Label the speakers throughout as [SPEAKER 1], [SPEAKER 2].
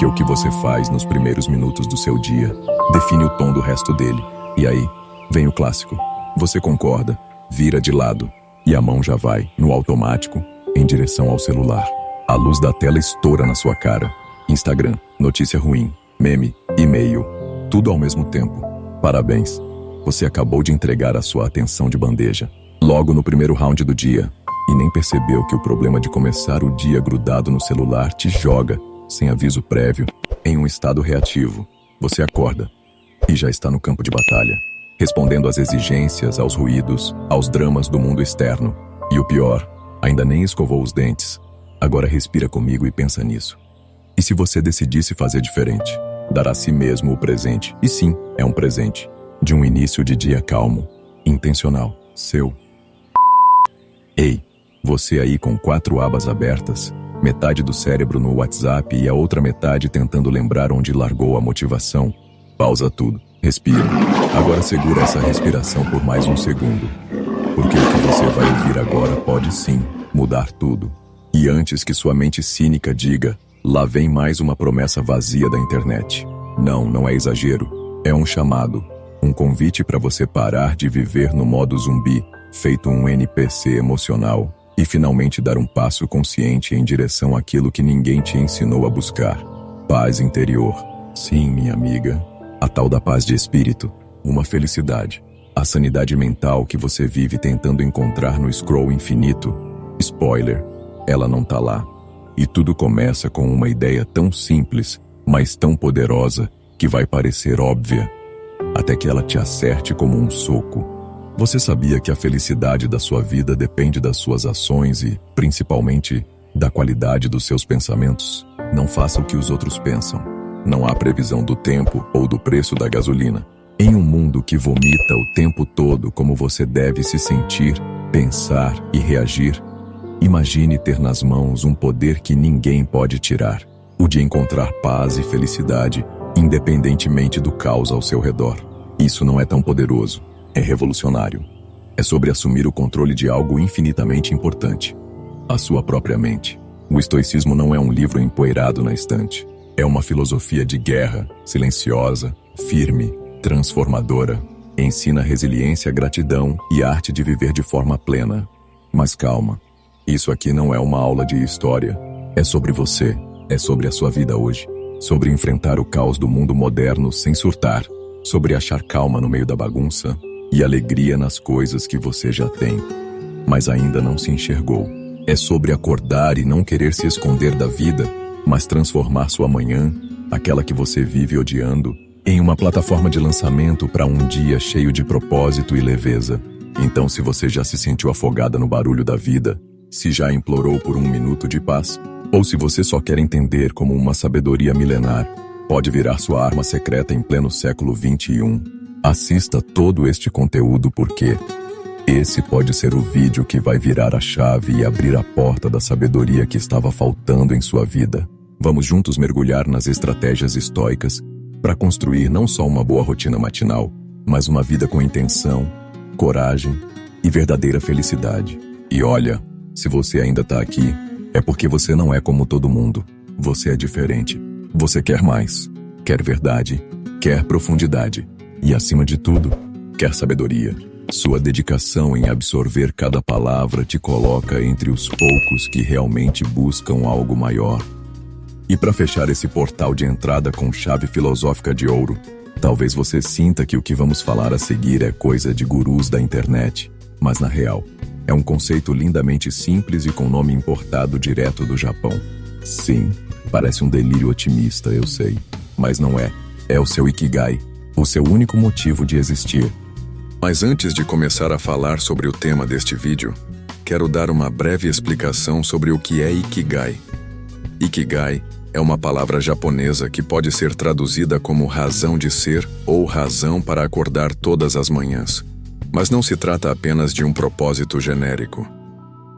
[SPEAKER 1] Porque o que você faz nos primeiros minutos do seu dia define o tom do resto dele. E aí, vem o clássico. Você concorda, vira de lado, e a mão já vai, no automático, em direção ao celular. A luz da tela estoura na sua cara. Instagram, notícia ruim, meme, e-mail, tudo ao mesmo tempo. Parabéns, você acabou de entregar a sua atenção de bandeja, logo no primeiro round do dia, e nem percebeu que o problema de começar o dia grudado no celular te joga, sem aviso prévio, em um estado reativo. Você acorda e já está no campo de batalha, respondendo às exigências, aos ruídos, aos dramas do mundo externo. E o pior, ainda nem escovou os dentes. Agora respira comigo e pensa nisso. E se você decidisse fazer diferente? Dar a si mesmo o presente, e sim, é um presente, de um início de dia calmo, intencional, seu. Ei, você aí com 4 abas abertas, metade do cérebro no WhatsApp e a outra metade tentando lembrar onde largou a motivação. Pausa tudo, respira. Agora segura essa respiração por mais um segundo. Porque o que você vai ouvir agora pode sim mudar tudo. E antes que sua mente cínica diga, lá vem mais uma promessa vazia da internet. Não é exagero. É um chamado. Um convite para você parar de viver no modo zumbi, feito um NPC emocional, e finalmente dar um passo consciente em direção àquilo que ninguém te ensinou a buscar. Paz interior. Sim, minha amiga. A tal da paz de espírito. Uma felicidade. A sanidade mental que você vive tentando encontrar no scroll infinito. Spoiler, ela não tá lá. E tudo começa com uma ideia tão simples, mas tão poderosa, que vai parecer óbvia, até que ela te acerte como um soco. Você sabia que a felicidade da sua vida depende das suas ações e, principalmente, da qualidade dos seus pensamentos? Não faça o que os outros pensam. Não há previsão do tempo ou do preço da gasolina. Em um mundo que vomita o tempo todo como você deve se sentir, pensar e reagir, imagine ter nas mãos um poder que ninguém pode tirar. O de encontrar paz e felicidade, independentemente do caos ao seu redor. Isso não é tão poderoso. É revolucionário. É sobre assumir o controle de algo infinitamente importante. A sua própria mente. O estoicismo não é um livro empoeirado na estante. É uma filosofia de guerra, silenciosa, firme, transformadora. Ensina resiliência, gratidão e arte de viver de forma plena. Mas calma. Isso aqui não é uma aula de história. É sobre você. É sobre a sua vida hoje. Sobre enfrentar o caos do mundo moderno sem surtar. Sobre achar calma no meio da bagunça e alegria nas coisas que você já tem, mas ainda não se enxergou. É sobre acordar e não querer se esconder da vida, mas transformar sua manhã, aquela que você vive odiando, em uma plataforma de lançamento para um dia cheio de propósito e leveza. Então, se você já se sentiu afogada no barulho da vida, se já implorou por um minuto de paz, ou se você só quer entender como uma sabedoria milenar pode virar sua arma secreta em pleno século XXI, assista todo este conteúdo porque esse pode ser o vídeo que vai virar a chave e abrir a porta da sabedoria que estava faltando em sua vida. Vamos juntos mergulhar nas estratégias estoicas para construir não só uma boa rotina matinal, mas uma vida com intenção, coragem e verdadeira felicidade. E olha, se você ainda está aqui, é porque você não é como todo mundo. Você é diferente. Você quer mais, quer verdade, quer profundidade. E, acima de tudo, quer sabedoria. Sua dedicação em absorver cada palavra te coloca entre os poucos que realmente buscam algo maior. E para fechar esse portal de entrada com chave filosófica de ouro, talvez você sinta que o que vamos falar a seguir é coisa de gurus da internet, mas na real, é um conceito lindamente simples e com nome importado direto do Japão. Sim, parece um delírio otimista, eu sei, mas não é. É o seu Ikigai. O seu único motivo de existir. Mas antes de começar a falar sobre o tema deste vídeo, quero dar uma breve explicação sobre o que é Ikigai. Ikigai é uma palavra japonesa que pode ser traduzida como razão de ser ou razão para acordar todas as manhãs. Mas não se trata apenas de um propósito genérico.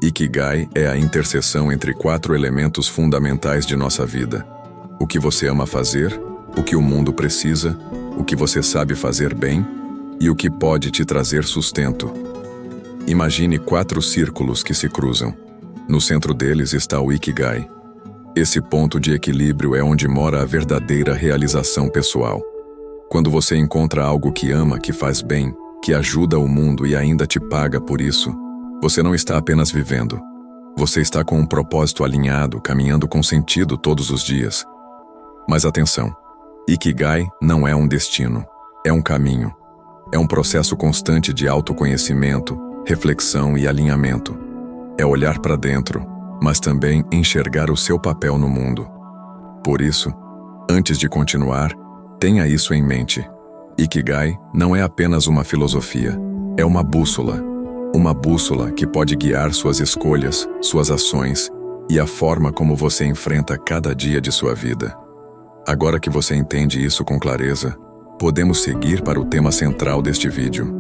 [SPEAKER 1] Ikigai é a interseção entre 4 elementos fundamentais de nossa vida: o que você ama fazer, o que o mundo precisa, o que você sabe fazer bem e o que pode te trazer sustento. Imagine 4 círculos que se cruzam. No centro deles está o Ikigai. Esse ponto de equilíbrio é onde mora a verdadeira realização pessoal. Quando você encontra algo que ama, que faz bem, que ajuda o mundo e ainda te paga por isso, você não está apenas vivendo. Você está com um propósito alinhado, caminhando com sentido todos os dias. Mas atenção, Ikigai não é um destino, é um caminho. É um processo constante de autoconhecimento, reflexão e alinhamento. É olhar para dentro, mas também enxergar o seu papel no mundo. Por isso, antes de continuar, tenha isso em mente. Ikigai não é apenas uma filosofia, é uma bússola. Uma bússola que pode guiar suas escolhas, suas ações e a forma como você enfrenta cada dia de sua vida. Agora que você entende isso com clareza, podemos seguir para o tema central deste vídeo.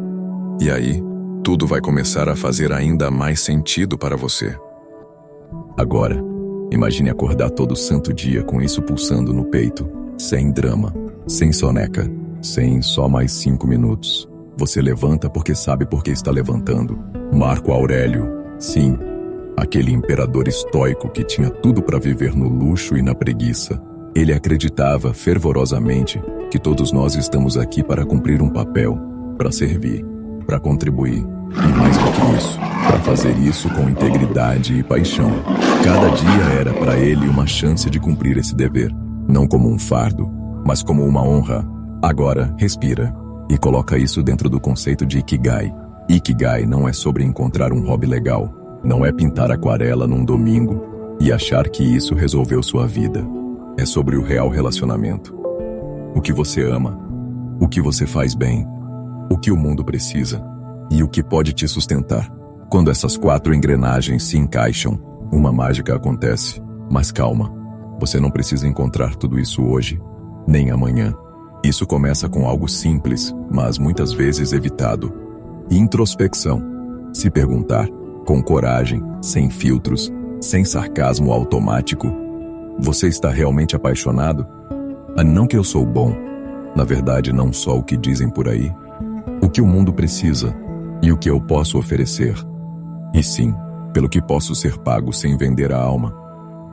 [SPEAKER 1] E aí, tudo vai começar a fazer ainda mais sentido para você.
[SPEAKER 2] Agora, imagine acordar todo santo dia com isso pulsando no peito, sem drama, sem soneca, sem só mais 5 minutos. Você levanta porque sabe por que está levantando. Marco Aurélio, sim, aquele imperador estoico que tinha tudo para viver no luxo e na preguiça. Ele acreditava fervorosamente que todos nós estamos aqui para cumprir um papel, para servir, para contribuir. E mais do que isso, para fazer isso com integridade e paixão. Cada dia era para ele uma chance de cumprir esse dever. Não como um fardo, mas como uma honra. Agora, respira e coloca isso dentro do conceito de Ikigai. Ikigai não é sobre encontrar um hobby legal. Não é pintar aquarela num domingo e achar que isso resolveu sua vida. É sobre o real relacionamento. O que você ama, o que você faz bem, o que o mundo precisa e o que pode te sustentar. Quando essas 4 engrenagens se encaixam, uma mágica acontece. Mas calma, você não precisa encontrar tudo isso hoje, nem amanhã. Isso começa com algo simples, mas muitas vezes evitado. Introspecção. Se perguntar, com coragem, sem filtros, sem sarcasmo automático: você está realmente apaixonado? Não que eu sou bom. Na verdade, não só o que dizem por aí. O que o mundo precisa e o que eu posso oferecer. E sim, pelo que posso ser pago sem vender a alma.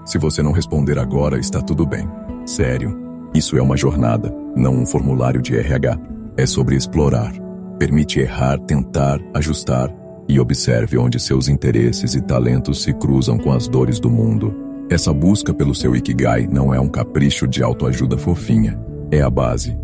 [SPEAKER 2] Se você não responder agora, está tudo bem. Sério, isso é uma jornada, não um formulário de RH. É sobre explorar. Permite errar, tentar, ajustar e observe onde seus interesses e talentos se cruzam com as dores do mundo. Essa busca pelo seu Ikigai não é um capricho de autoajuda fofinha. É a base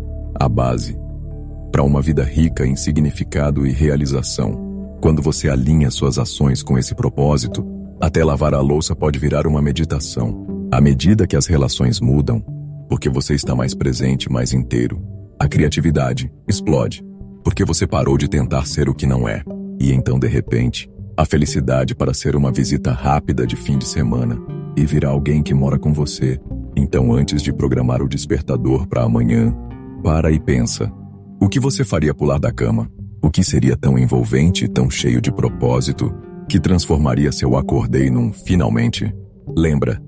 [SPEAKER 2] para uma vida rica em significado e realização. Quando você alinha suas ações com esse propósito, até lavar a louça pode virar uma meditação. À medida que as relações mudam, porque você está mais presente, mais inteiro, a criatividade explode, porque você parou de tentar ser o que não é. E então, de repente, a felicidade para ser uma visita rápida de fim de semana e virar alguém que mora com você. Então, antes de programar o despertador para amanhã, para e pensa. O que você faria pular da cama? O que seria tão envolvente e tão cheio de propósito que transformaria seu acordei num finalmente? Lembra,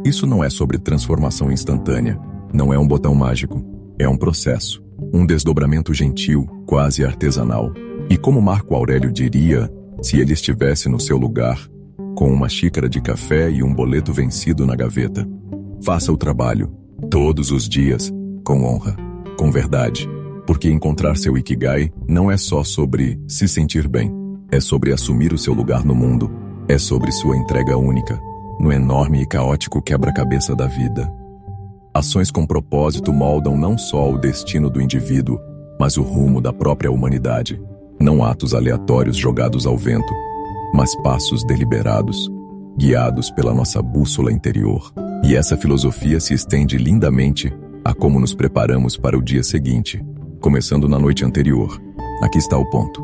[SPEAKER 2] isso não é sobre transformação instantânea. Não é um botão mágico. É um processo. Um desdobramento gentil, quase artesanal. E como Marco Aurélio diria, se ele estivesse no seu lugar, com uma xícara de café e um boleto vencido na gaveta: faça o trabalho, todos os dias, com honra, com verdade. Porque encontrar seu Ikigai não é só sobre se sentir bem. É sobre assumir o seu lugar no mundo. É sobre sua entrega única, no enorme e caótico quebra-cabeça da vida. Ações com propósito moldam não só o destino do indivíduo, mas o rumo da própria humanidade. Não atos aleatórios jogados ao vento, mas passos deliberados, guiados pela nossa bússola interior. E essa filosofia se estende lindamente a como nos preparamos para o dia seguinte, começando na noite anterior. Aqui está o ponto.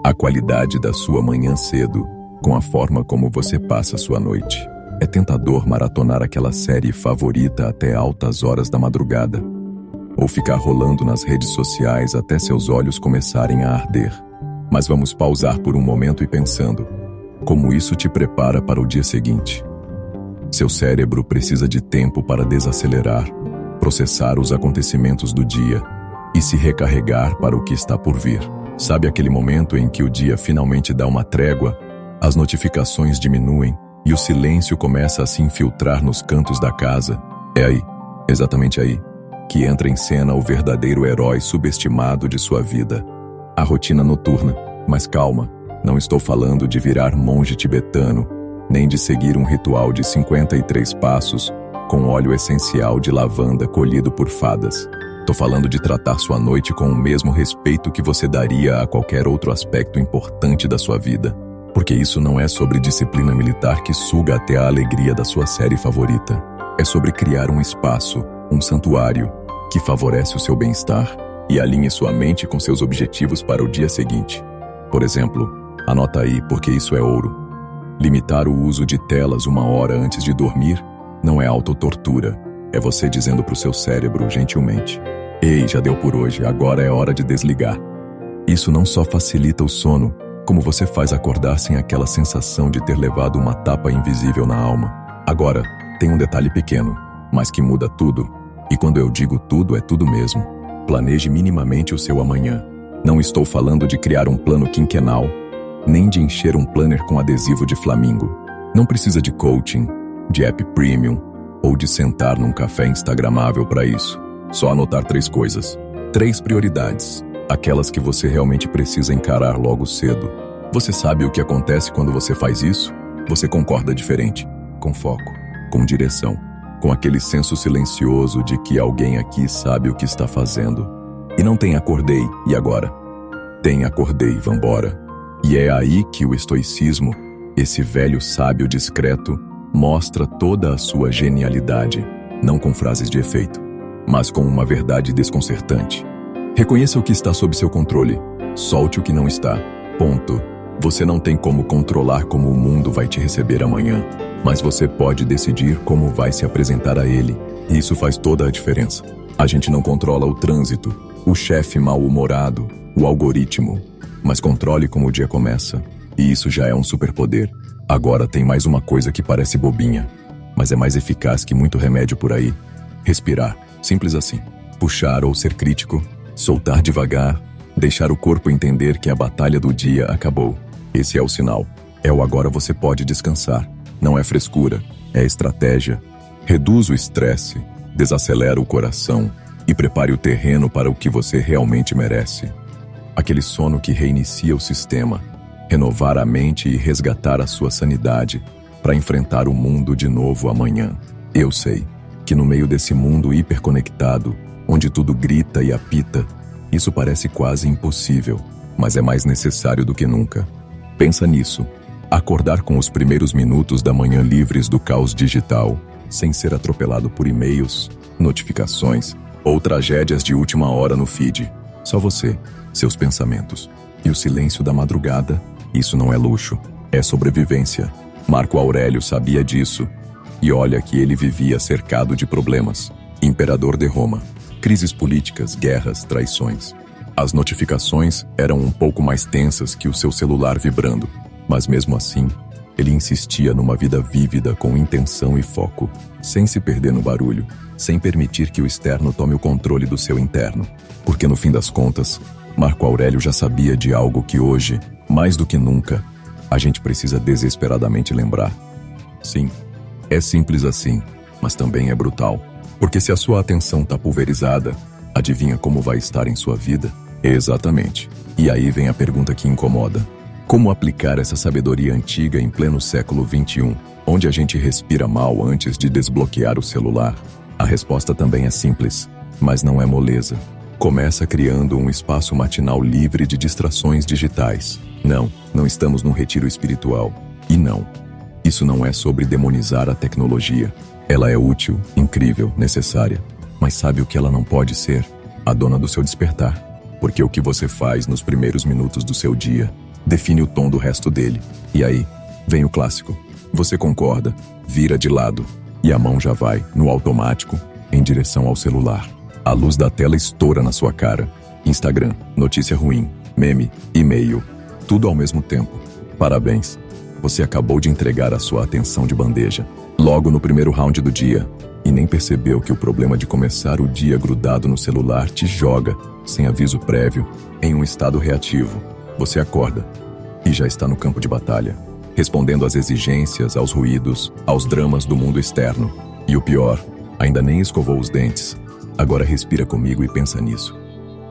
[SPEAKER 2] A qualidade da sua manhã cedo, com a forma como você passa a sua noite. É tentador maratonar aquela série favorita até altas horas da madrugada, ou ficar rolando nas redes sociais até seus olhos começarem a arder. Mas vamos pausar por um momento e pensando, como isso te prepara para o dia seguinte. Seu cérebro precisa de tempo para desacelerar, processar os acontecimentos do dia e se recarregar para o que está por vir. Sabe aquele momento em que o dia finalmente dá uma trégua, as notificações diminuem e o silêncio começa a se infiltrar nos cantos da casa. É aí, exatamente aí, que entra em cena o verdadeiro herói subestimado de sua vida. A rotina noturna. Mas calma, não estou falando de virar monge tibetano, nem de seguir um ritual de 53 passos com óleo essencial de lavanda colhido por fadas. Tô falando de tratar sua noite com o mesmo respeito que você daria a qualquer outro aspecto importante da sua vida. Porque isso não é sobre disciplina militar que suga até a alegria da sua série favorita. É sobre criar um espaço, um santuário, que favorece o seu bem-estar e alinhe sua mente com seus objetivos para o dia seguinte. Por exemplo, anota aí porque isso é ouro. Limitar o uso de telas 1 hora antes de dormir não é autotortura. É você dizendo para o seu cérebro gentilmente: ei, já deu por hoje, agora é hora de desligar. Isso não só facilita o sono, como você faz acordar sem aquela sensação de ter levado uma tapa invisível na alma. Agora, tem um detalhe pequeno, mas que muda tudo. E quando eu digo tudo, é tudo mesmo. Planeje minimamente o seu amanhã. Não estou falando de criar um plano quinquenal, nem de encher um planner com adesivo de flamingo. Não precisa de coaching, de app premium, ou de sentar num café instagramável para isso. Só anotar 3 coisas. 3 prioridades. Aquelas que você realmente precisa encarar logo cedo. Você sabe o que acontece quando você faz isso? Você concorda diferente, com foco, com direção, com aquele senso silencioso de que alguém aqui sabe o que está fazendo. E não tem acordei, e agora? Tem acordei, vambora. E é aí que o estoicismo, esse velho sábio discreto, mostra toda a sua genialidade, não com frases de efeito, mas com uma verdade desconcertante. Reconheça o que está sob seu controle, solte o que não está. Ponto. Você não tem como controlar como o mundo vai te receber amanhã, mas você pode decidir como vai se apresentar a ele, e isso faz toda a diferença. A gente não controla o trânsito, o chefe mal-humorado, o algoritmo, mas controle como o dia começa, e isso já é um superpoder. Agora tem mais uma coisa que parece bobinha, mas é mais eficaz que muito remédio por aí. Respirar, simples assim. Puxar ou ser crítico, soltar devagar, deixar o corpo entender que a batalha do dia acabou. Esse é o sinal. É o agora você pode descansar. Não é frescura, é estratégia. Reduz o estresse, desacelera o coração e prepare o terreno para o que você realmente merece. Aquele sono que reinicia o sistema, renovar a mente e resgatar a sua sanidade para enfrentar o mundo de novo amanhã. Eu sei que no meio desse mundo hiperconectado, onde tudo grita e apita, isso parece quase impossível, mas é mais necessário do que nunca. Pensa nisso. Acordar com os primeiros minutos da manhã livres do caos digital, sem ser atropelado por e-mails, notificações ou tragédias de última hora no feed. Só você, seus pensamentos e o silêncio da madrugada. Isso não é luxo, é sobrevivência. Marco Aurélio sabia disso. E olha que ele vivia cercado de problemas. Imperador de Roma. Crises políticas, guerras, traições. As notificações eram um pouco mais tensas que o seu celular vibrando. Mas mesmo assim, ele insistia numa vida vívida com intenção e foco, sem se perder no barulho, sem permitir que o externo tome o controle do seu interno. Porque no fim das contas, Marco Aurélio já sabia de algo que hoje, mais do que nunca, a gente precisa desesperadamente lembrar. Sim, é simples assim, mas também é brutal. Porque se a sua atenção está pulverizada, adivinha como vai estar em sua vida? Exatamente. E aí vem a pergunta que incomoda. Como aplicar essa sabedoria antiga em pleno século XXI, onde a gente respira mal antes de desbloquear o celular? A resposta também é simples, mas não é moleza. Começa criando um espaço matinal livre de distrações digitais. Não estamos num retiro espiritual. E não, isso não é sobre demonizar a tecnologia. Ela é útil, incrível, necessária. Mas sabe o que ela não pode ser? A dona do seu despertar. Porque o que você faz nos primeiros minutos do seu dia define o tom do resto dele. E aí, vem o clássico. Você concorda, vira de lado, e a mão já vai, no automático, em direção ao celular. A luz da tela estoura na sua cara. Instagram, notícia ruim, meme, e-mail, tudo ao mesmo tempo. Parabéns, você acabou de entregar a sua atenção de bandeja, logo no primeiro round do dia, e nem percebeu que o problema de começar o dia grudado no celular te joga, sem aviso prévio, em um estado reativo. Você acorda e já está no campo de batalha.
[SPEAKER 1] respondendo às exigências, aos ruídos, aos dramas do mundo externo. E o pior, ainda nem escovou os dentes. Agora respira comigo e pensa nisso.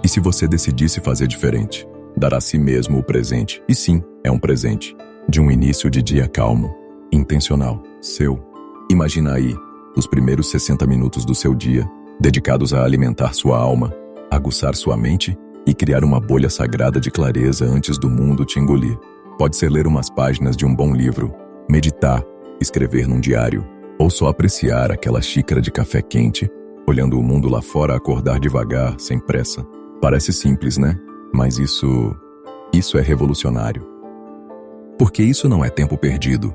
[SPEAKER 1] E se você decidisse fazer diferente? Dar a si mesmo o presente, e sim, é um presente, de um início de dia calmo, intencional, seu. Imagina aí, os primeiros 60 minutos do seu dia, dedicados a alimentar sua alma, aguçar sua mente e criar uma bolha sagrada de clareza antes do mundo te engolir. Pode ser ler umas páginas de um bom livro, meditar, escrever num diário, ou só apreciar aquela xícara de café quente, olhando o mundo lá fora acordar devagar, sem pressa. Parece simples, né? Mas isso é revolucionário. Porque isso não é tempo perdido.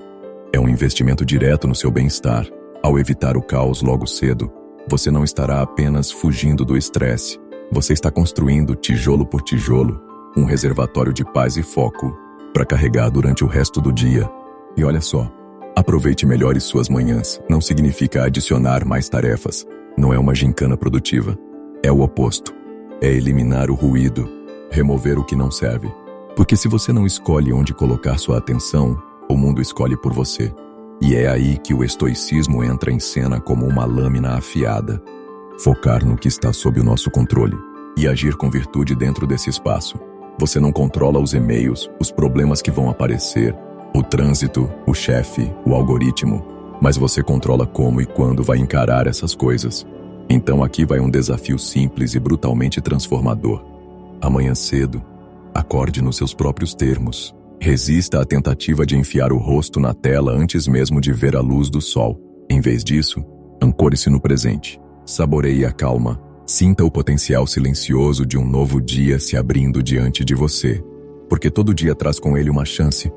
[SPEAKER 1] É um investimento direto no seu bem-estar. Ao evitar o caos logo cedo, você não estará apenas fugindo do estresse. Você está construindo, tijolo por tijolo, um reservatório de paz e foco para carregar durante o resto do dia. E olha só, aproveite melhor suas manhãs. Não significa adicionar mais tarefas. Não é uma gincana produtiva. É o oposto. É eliminar o ruído, remover o que não serve. Porque se você não escolhe onde colocar sua atenção, o mundo escolhe por você. E é aí que o estoicismo entra em cena como uma lâmina afiada. Focar no que está sob o nosso controle e agir com virtude dentro desse espaço. Você não controla os e-mails, os problemas que vão aparecer, o trânsito, o chefe, o algoritmo, mas você controla como e quando vai encarar essas coisas. Então aqui vai um desafio simples e brutalmente transformador. Amanhã cedo, acorde nos seus próprios termos. Resista à tentativa de enfiar o rosto na tela antes mesmo de ver a luz do sol. Em vez disso, ancore-se no presente. Saboreie a calma. Sinta o potencial silencioso de um novo dia se abrindo diante de você. Porque todo dia traz com ele uma chance,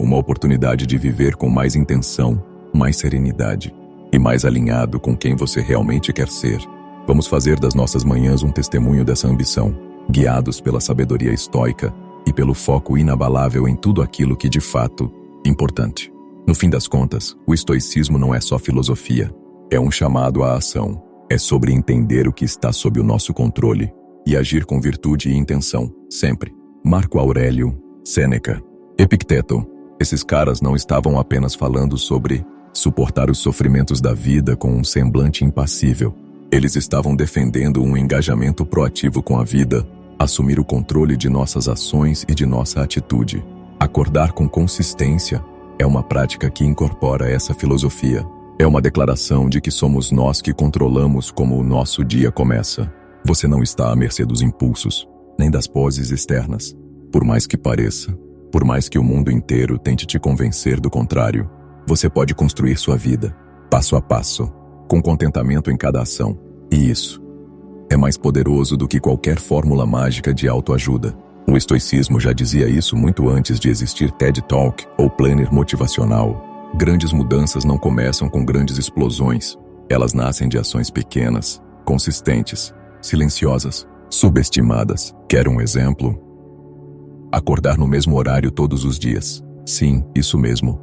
[SPEAKER 1] uma oportunidade de viver com mais intenção, mais serenidade e mais alinhado com quem você realmente quer ser. Vamos fazer das nossas manhãs um testemunho dessa ambição, guiados pela sabedoria estoica e pelo foco inabalável em tudo aquilo que de fato é importante. No fim das contas, o estoicismo não é só filosofia, é um chamado à ação. É sobre entender o que está sob o nosso controle e agir com virtude e intenção, sempre. Marco Aurélio, Sêneca, Epicteto. Esses caras não estavam apenas falando sobre suportar os sofrimentos da vida com um semblante impassível. Eles estavam defendendo um engajamento proativo com a vida, assumir o controle de nossas ações e de nossa atitude. Acordar com consistência é uma prática que incorpora essa filosofia. É uma declaração de que somos nós que controlamos como o nosso dia começa. Você não está à mercê dos impulsos, nem das poses externas. Por mais que pareça, por mais que o mundo inteiro tente te convencer do contrário, você pode construir sua vida, passo a passo, com contentamento em cada ação. E isso é mais poderoso do que qualquer fórmula mágica de autoajuda. O estoicismo já dizia isso muito antes de existir TED Talk ou planner motivacional. Grandes mudanças não começam com grandes explosões. Elas nascem de ações pequenas, consistentes, silenciosas, subestimadas. Quer um exemplo? Acordar no mesmo horário todos os dias. Sim, isso mesmo.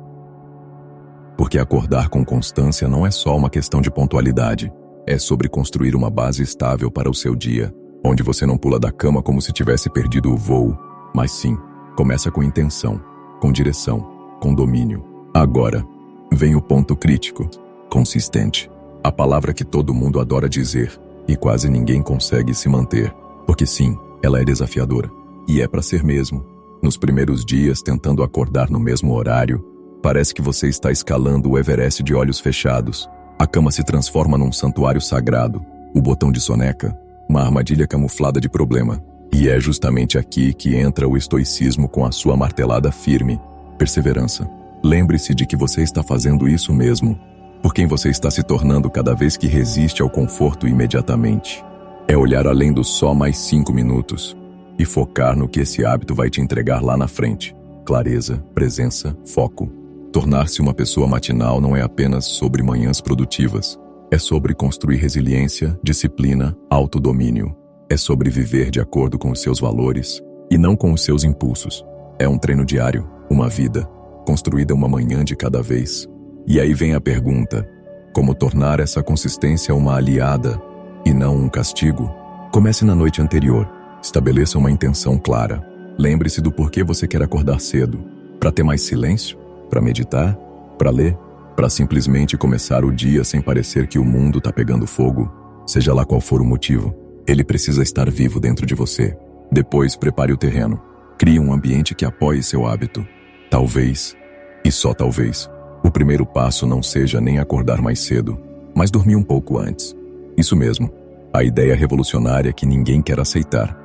[SPEAKER 1] Porque acordar com constância não é só uma questão de pontualidade. É sobre construir uma base estável para o seu dia, onde você não pula da cama como se tivesse perdido o voo, mas sim, começa com intenção, com direção, com domínio. Agora, vem o ponto crítico. Consistente. A palavra que todo mundo adora dizer e quase ninguém consegue se manter. Porque sim, ela é desafiadora. E é para ser mesmo. Nos primeiros dias, tentando acordar no mesmo horário, parece que você está escalando o Everest de olhos fechados. A cama se transforma num santuário sagrado. O botão de soneca, uma armadilha camuflada de problema. E é justamente aqui que entra o estoicismo com a sua martelada firme. Perseverança. Lembre-se de que você está fazendo isso mesmo, por quem você está se tornando cada vez que resiste ao conforto imediatamente. É olhar além do só mais 5 minutos e focar no que esse hábito vai te entregar lá na frente. Clareza, presença, foco. Tornar-se uma pessoa matinal não é apenas sobre manhãs produtivas. É sobre construir resiliência, disciplina, autodomínio. É sobre viver de acordo com os seus valores e não com os seus impulsos. É um treino diário, uma vida construída uma manhã de cada vez. E aí vem a pergunta: como tornar essa consistência uma aliada e não um castigo? Comece na noite anterior. Estabeleça uma intenção clara. Lembre-se do porquê você quer acordar cedo. Para ter mais silêncio? Para meditar? Para ler? Para simplesmente começar o dia sem parecer que o mundo tá pegando fogo? Seja lá qual for o motivo, ele precisa estar vivo dentro de você. Depois, prepare o terreno. Crie um ambiente que apoie seu hábito. Talvez, e só talvez, o primeiro passo não seja nem acordar mais cedo, mas dormir um pouco antes. Isso mesmo, a ideia revolucionária que ninguém quer aceitar.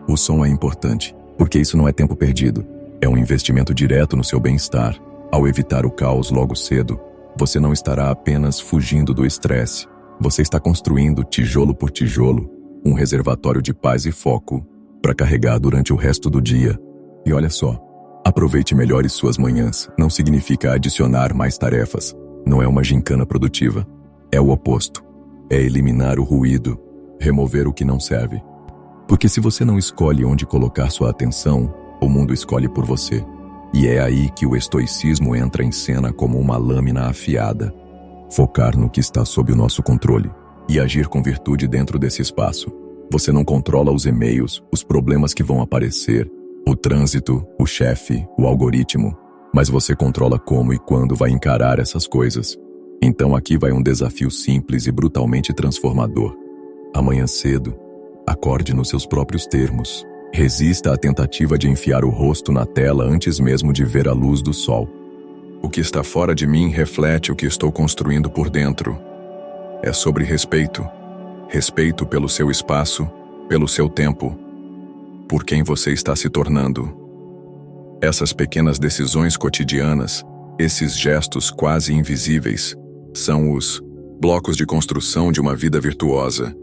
[SPEAKER 1] O som é importante, porque isso não é tempo perdido. É um investimento direto no seu bem-estar. Ao evitar o caos logo cedo, você não estará apenas fugindo do estresse. Você está construindo, tijolo por tijolo, um reservatório de paz e foco para carregar durante o resto do dia. E olha só, aproveite melhor suas manhãs. Não significa adicionar mais tarefas. Não é uma gincana produtiva. É o oposto. É eliminar o ruído, remover o que não serve. Porque se você não escolhe onde colocar sua atenção, o mundo escolhe por você. E é aí que o estoicismo entra em cena como uma lâmina afiada. Focar no que está sob o nosso controle e agir com virtude dentro desse espaço. Você não controla os e-mails, os problemas que vão aparecer, o trânsito, o chefe, o algoritmo, mas você controla como e quando vai encarar essas coisas. Então aqui vai um desafio simples e brutalmente transformador. Amanhã cedo, acorde nos seus próprios termos. Resista à tentativa de enfiar o rosto na tela antes mesmo de ver a luz do sol. O que está fora de mim reflete o que estou construindo por dentro. É sobre respeito. Respeito pelo seu espaço, pelo seu tempo, por quem você está se tornando. Essas pequenas decisões cotidianas, esses gestos quase invisíveis, são os blocos de construção de uma vida virtuosa.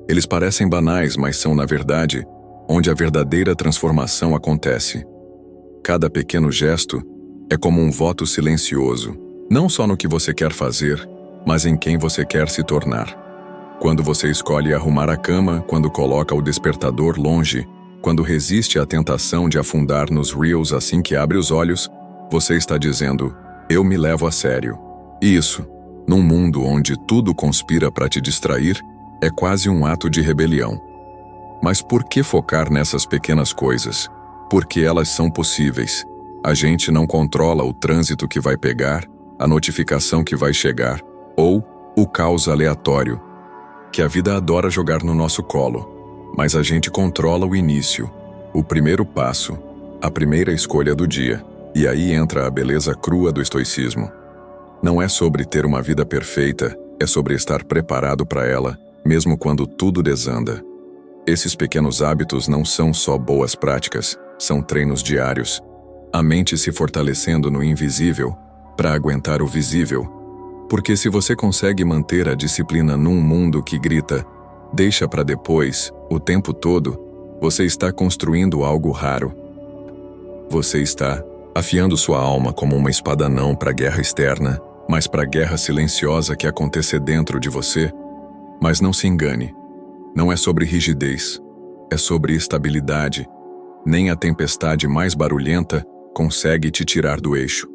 [SPEAKER 1] Eles parecem banais, mas são, na verdade, onde a verdadeira transformação acontece. Cada pequeno gesto é como um voto silencioso, não só no que você quer fazer, mas em quem você quer se tornar. Quando você escolhe arrumar a cama, quando coloca o despertador longe, quando resiste à tentação de afundar nos reels assim que abre os olhos, você está dizendo, eu me levo a sério. E isso, num mundo onde tudo conspira para te distrair, é quase um ato de rebelião. Mas por que focar nessas pequenas coisas? Porque elas são possíveis. A gente não controla o trânsito que vai pegar, a notificação que vai chegar, ou o caos aleatório, que a vida adora jogar no nosso colo. Mas a gente controla o início, o primeiro passo, a primeira escolha do dia. E aí entra a beleza crua do estoicismo. Não é sobre ter uma vida perfeita, é sobre estar preparado para ela, mesmo quando tudo desanda. Esses pequenos hábitos não são só boas práticas, são treinos diários. A mente se fortalecendo no invisível para aguentar o visível. Porque se você consegue manter a disciplina num mundo que grita, deixa para depois, o tempo todo, você está construindo algo raro. Você está afiando sua alma como uma espada não para a guerra externa, mas para a guerra silenciosa que acontece dentro de você. Mas não se engane, não é sobre rigidez, é sobre estabilidade. Nem a tempestade mais barulhenta consegue te tirar do eixo.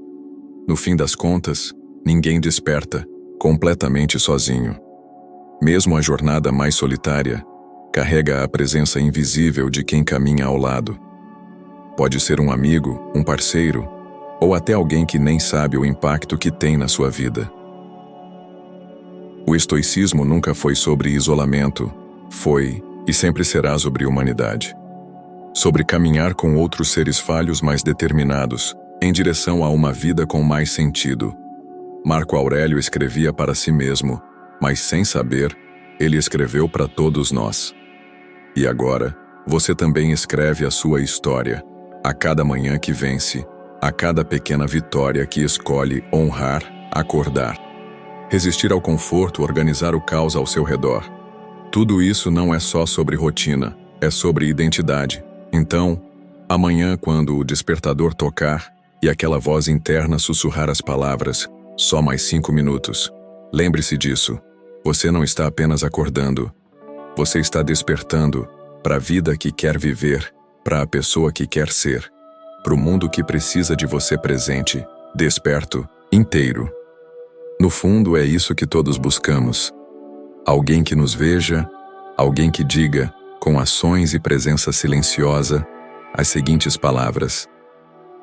[SPEAKER 1] No fim das contas, ninguém desperta, completamente sozinho. Mesmo a jornada mais solitária carrega a presença invisível de quem caminha ao lado. Pode ser um amigo, um parceiro, ou até alguém que nem sabe o impacto que tem na sua vida. O estoicismo nunca foi sobre isolamento, foi e sempre será sobre humanidade. Sobre caminhar com outros seres falhos mais determinados, em direção a uma vida com mais sentido. Marco Aurélio escrevia para si mesmo, mas sem saber, ele escreveu para todos nós. E agora, você também escreve a sua história, a cada manhã que vence, a cada pequena vitória que escolhe honrar, acordar. Resistir ao conforto, organizar o caos ao seu redor. Tudo isso não é só sobre rotina, é sobre identidade. Então, amanhã, quando o despertador tocar e aquela voz interna sussurrar as palavras, só mais 5 minutos. Lembre-se disso. Você não está apenas acordando. Você está despertando para a vida que quer viver, para a pessoa que quer ser, para o mundo que precisa de você presente, desperto, inteiro. No fundo, é isso que todos buscamos. Alguém que nos veja, alguém que diga, com ações e presença silenciosa, as seguintes palavras: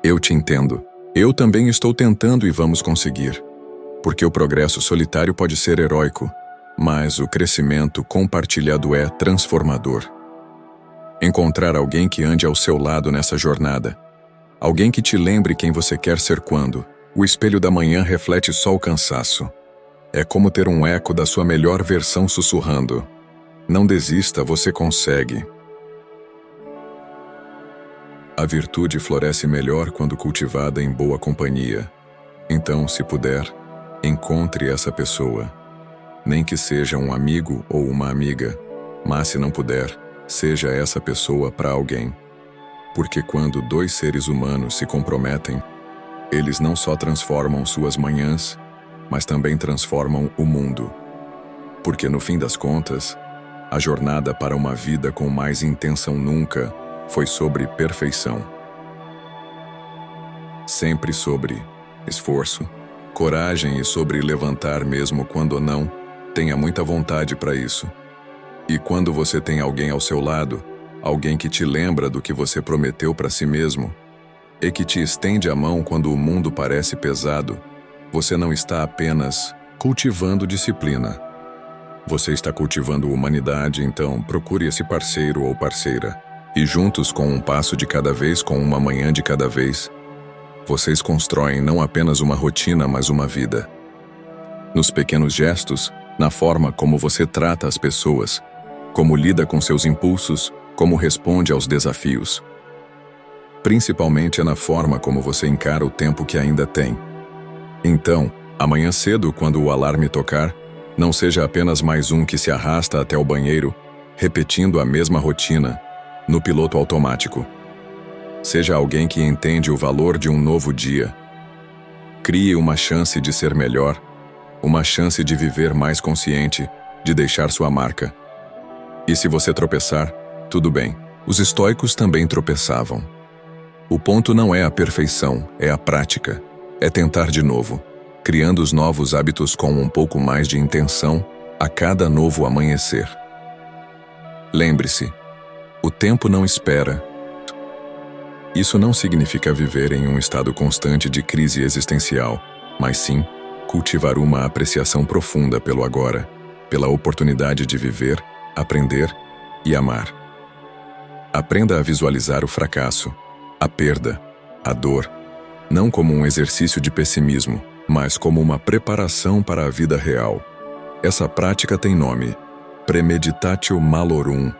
[SPEAKER 1] eu te entendo,
[SPEAKER 2] Eu também estou tentando e vamos conseguir. Porque o progresso solitário pode ser heróico, mas o crescimento compartilhado é transformador. Encontrar alguém que ande ao seu lado nessa jornada. Alguém que te lembre quem você quer ser quando o espelho da manhã reflete só o cansaço. É como ter um eco da sua melhor versão sussurrando. Não desista, você consegue. A virtude floresce melhor quando cultivada em boa companhia. Então, se puder, encontre essa pessoa. Nem que seja um amigo ou uma amiga, mas se não puder, seja essa pessoa para alguém. Porque quando dois seres humanos se comprometem, eles não só transformam suas manhãs, mas também transformam o mundo. Porque no fim das contas, a jornada para uma vida com mais intenção nunca foi sobre perfeição. Sempre sobre esforço, coragem e sobre levantar mesmo quando não tenha muita vontade para isso. E quando você tem alguém ao seu lado, alguém que te lembra do que você prometeu para si mesmo, e que te estende a mão quando o mundo parece pesado, você não está apenas cultivando disciplina. Você está cultivando humanidade, então procure esse parceiro ou parceira. E juntos, com um passo de cada vez, com uma manhã de cada vez, vocês constroem não apenas uma rotina, mas uma vida. Nos pequenos gestos, na forma como você trata as pessoas, como lida com seus impulsos, como responde aos desafios. Principalmente é na forma como você encara o tempo que ainda tem. Então, amanhã cedo, quando o alarme tocar, não seja apenas mais um que se arrasta até o banheiro, repetindo a mesma rotina, no piloto automático. Seja alguém que entende o valor de um novo dia. Crie uma chance de ser melhor, uma chance de viver mais consciente, de deixar sua marca. E se você tropeçar, tudo bem. Os estoicos também tropeçavam. O ponto não é a perfeição, é a prática. É tentar de novo, criando os novos hábitos com um pouco mais de intenção a cada novo amanhecer. Lembre-se, o tempo não espera. Isso não significa viver em um estado constante de crise existencial, mas sim cultivar uma apreciação profunda pelo agora, pela oportunidade de viver, aprender e amar. Aprenda a visualizar o fracasso, a perda, a dor, não como um exercício de pessimismo, mas como uma preparação para a vida real. Essa prática tem nome: Premeditatio Malorum.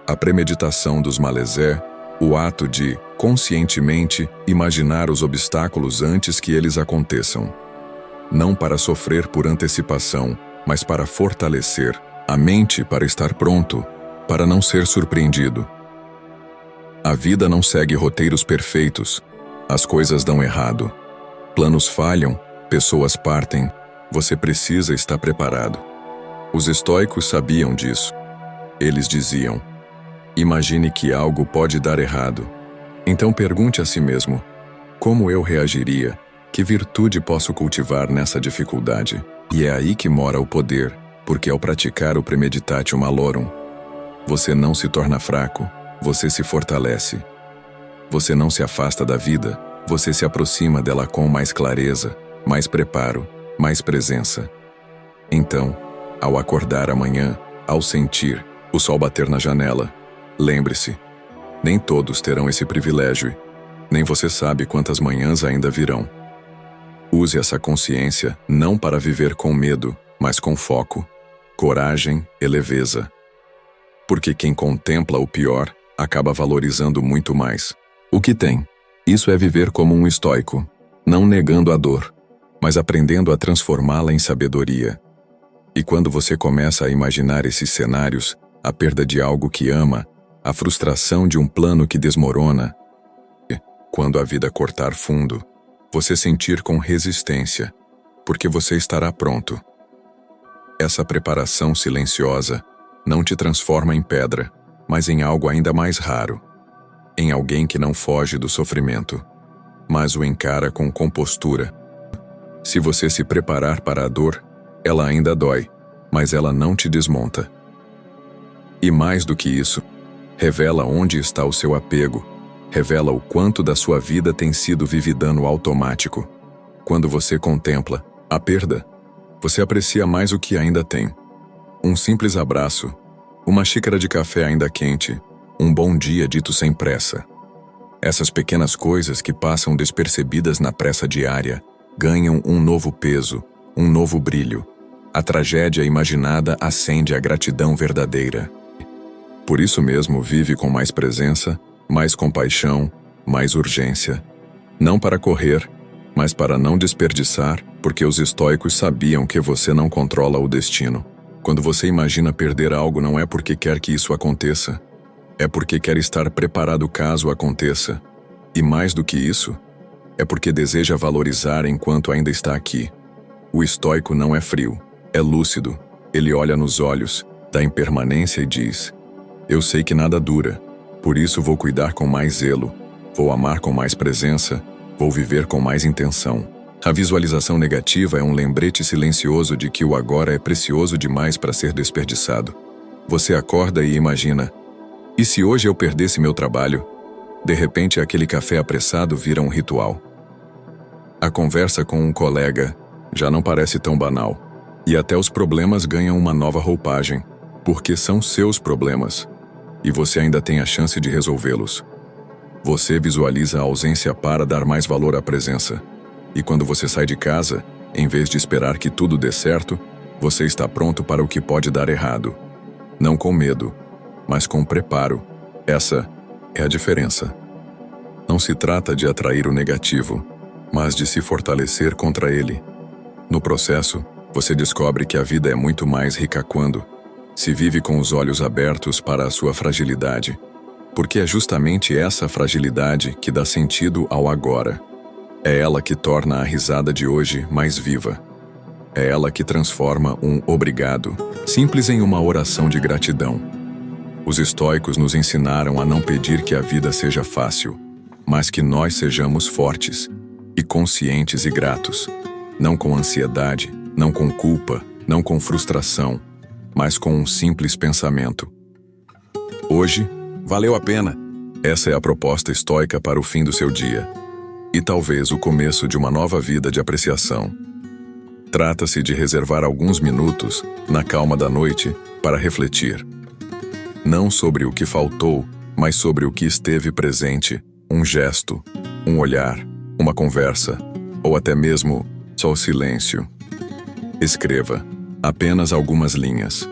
[SPEAKER 2] A premeditação dos males é o ato de, conscientemente, imaginar os obstáculos antes que eles aconteçam. Não para sofrer por antecipação, mas para fortalecer a mente para estar pronto, para não ser surpreendido. A vida não segue roteiros perfeitos. As coisas dão errado. Planos falham, pessoas partem. Você precisa estar preparado. Os estoicos sabiam disso. Eles diziam: imagine que algo pode dar errado. Então pergunte a si mesmo: como eu reagiria? Que virtude posso cultivar nessa dificuldade? E é aí que mora o poder, porque ao praticar o Premeditatio Malorum, você não se torna fraco, você se fortalece. Você não se afasta da vida, você se aproxima dela com mais clareza, mais preparo, mais presença. Então, ao acordar amanhã, ao sentir o sol bater na janela, lembre-se, nem todos terão esse privilégio, nem você sabe quantas manhãs ainda virão. Use essa consciência não para viver com medo, mas com foco, coragem e leveza. Porque quem contempla o pior acaba valorizando muito mais o que tem. Isso é viver como um estoico, não negando a dor, mas aprendendo a transformá-la em sabedoria. E quando você começa a imaginar esses cenários, a perda de algo que ama, a frustração de um plano que desmorona, quando a vida cortar fundo, você sentir com resistência, porque você estará pronto. Essa preparação silenciosa não te transforma em pedra, mas em algo ainda mais raro, em alguém que não foge do sofrimento, mas o encara com compostura. Se você se preparar para a dor, ela ainda dói, mas ela não te desmonta. E mais do que isso, revela onde está o seu apego, revela o quanto da sua vida tem sido vivida no automático. Quando você contempla a perda, você aprecia mais o que ainda tem. Um simples abraço, uma xícara de café ainda quente, um bom dia dito sem pressa. Essas pequenas coisas que passam despercebidas na pressa diária ganham um novo peso, um novo brilho. A tragédia imaginada acende a gratidão verdadeira. Por isso mesmo vive com mais presença, mais compaixão, mais urgência. Não para correr, mas para não desperdiçar, porque os estoicos sabiam que você não controla o destino. Quando você imagina perder algo, não é porque quer que isso aconteça, é porque quer estar preparado caso aconteça. E mais do que isso, é porque deseja valorizar enquanto ainda está aqui. O estoico não é frio, é lúcido. Ele olha nos olhos da impermanência e diz: eu sei que nada dura, por isso vou cuidar com mais zelo, vou amar com mais presença, vou viver com mais intenção. A visualização negativa é um lembrete silencioso de que o agora é precioso demais para ser desperdiçado. Você acorda e imagina: e se hoje eu perdesse meu trabalho? De repente, aquele café apressado vira um ritual. A conversa com um colega já não parece tão banal. E até os problemas ganham uma nova roupagem, porque são seus problemas. E você ainda tem a chance de resolvê-los. Você visualiza a ausência para dar mais valor à presença. E quando você sai de casa, em vez de esperar que tudo dê certo, você está pronto para o que pode dar errado. Não com medo, mas com preparo. Essa é a diferença. Não se trata de atrair o negativo, mas de se fortalecer contra ele. No processo, você descobre que a vida é muito mais rica quando se vive com os olhos abertos para a sua fragilidade, porque é justamente essa fragilidade que dá sentido ao agora. É ela que torna a risada de hoje mais viva. É ela que transforma um obrigado simples em uma oração de gratidão. Os estoicos nos ensinaram a não pedir que a vida seja fácil, mas que nós sejamos fortes e conscientes e gratos. Não com ansiedade, não com culpa, não com frustração, mas com um simples pensamento. Hoje, valeu a pena. Essa é a proposta estoica para o fim do seu dia. E talvez o começo de uma nova vida de apreciação. Trata-se de reservar alguns minutos, na calma da noite, para refletir. Não sobre o que faltou, mas sobre o que esteve presente, um gesto, um olhar, uma conversa, ou até mesmo só o silêncio. Escreva apenas algumas linhas.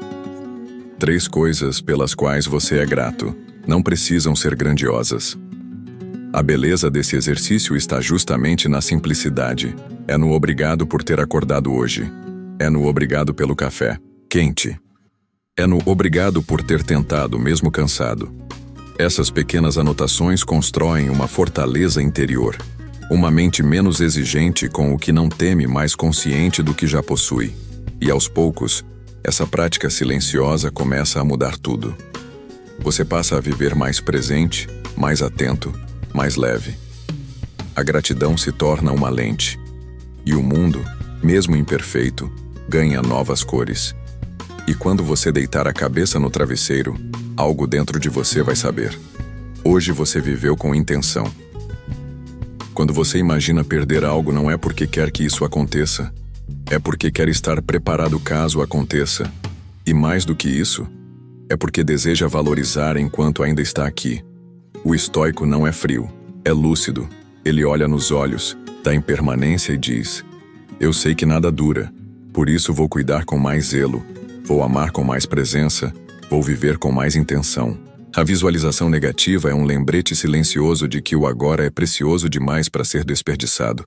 [SPEAKER 2] 3 coisas pelas quais você é grato. Não precisam ser grandiosas. A beleza desse exercício está justamente na simplicidade. É no obrigado por ter acordado hoje. É no obrigado pelo café quente. É no obrigado por ter tentado mesmo cansado. Essas pequenas anotações constroem uma fortaleza interior. Uma mente menos exigente com o que não teme, mais consciente do que já possui. E aos poucos, essa prática silenciosa começa a mudar tudo. Você passa a viver mais presente, mais atento, mais leve. A gratidão se torna uma lente. E o mundo, mesmo imperfeito, ganha novas cores. E quando você deitar a cabeça no travesseiro, algo dentro de você vai saber. Hoje você viveu com intenção. Quando você imagina perder algo, não é porque quer que isso aconteça, é porque quer estar preparado caso aconteça. E mais do que isso, é porque deseja valorizar enquanto ainda está aqui. O estoico não é frio, é lúcido. Ele olha nos olhos da impermanência e diz: eu sei que nada dura, por isso vou cuidar com mais zelo, vou amar com mais presença, vou viver com mais intenção. A visualização negativa é um lembrete silencioso de que o agora é precioso demais para ser desperdiçado.